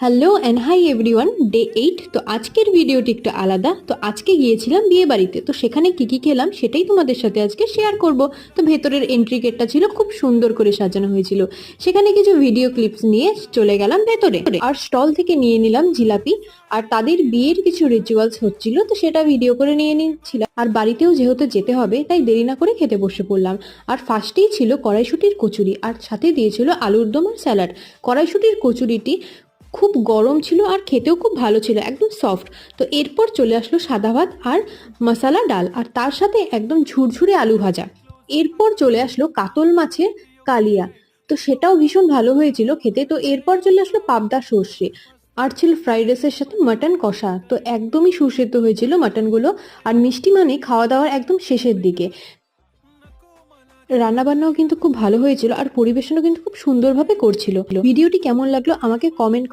Hello and hi everyone, day 8। তো আজকের ভিডিওটি একটু আলাদা। তো আজকে গিয়েছিলাম বিয়ে বাড়িতে, তো সেখানে কি কি খেলাম সেটাই তোমাদের সাথে আজকে শেয়ার করব। তো ভেতরের এন্ট্রি গেটটা ছিল খুব সুন্দর করে সাজানো হয়েছিল, সেখানে কিছু ভিডিও ক্লিপস নিয়ে চলে গেলাম ভেতরে। আর স্টল থেকে নিয়ে নিলাম জিলাপি, আর তাদের বিয়ের কিছু রিচুয়ালস হচ্ছিল তো সেটা ভিডিও করে নিয়ে নিচ্ছিলাম। আর বাড়িতেও যেহেতু যেতে হবে তাই দেরি না করে খেতে বসে পড়লাম। আর ফার্স্টেই ছিল কড়াইশুটির কচুরি, আর সাথে দিয়েছিল আলুর দম আর স্যালাড। কড়াইশুটির কচুরিটি খুব গরম ছিল আর খেতেও খুব ভালো ছিল, একদম সফট। তো এরপর চলে আসলো সাদা ভাত আর মশালা ডাল, আর তার সাথে একদম ঝুরঝুরে আলু ভাজা। এরপর চলে আসলো কাতল মাছের কালিয়া, তো সেটাও ভীষণ ভালো হয়েছিল খেতে। তো এরপর চলে আসলো পাবদা সর্ষে, আর ছিল ফ্রাইড রাইসের সাথে মাটন কষা, তো একদমই সুসেদ্ধ হয়েছিল মাটনগুলো। আর মিষ্টি মানে খাওয়া দাওয়ার একদম শেষের দিকে। রান্নাবান্নাও কিন্তু খুব ভালো হয়েছিল আর পরিবেশনও কিন্তু খুব সুন্দরভাবে করছিল। ভিডিওটি কেমন লাগলো আমাকে কমেন্ট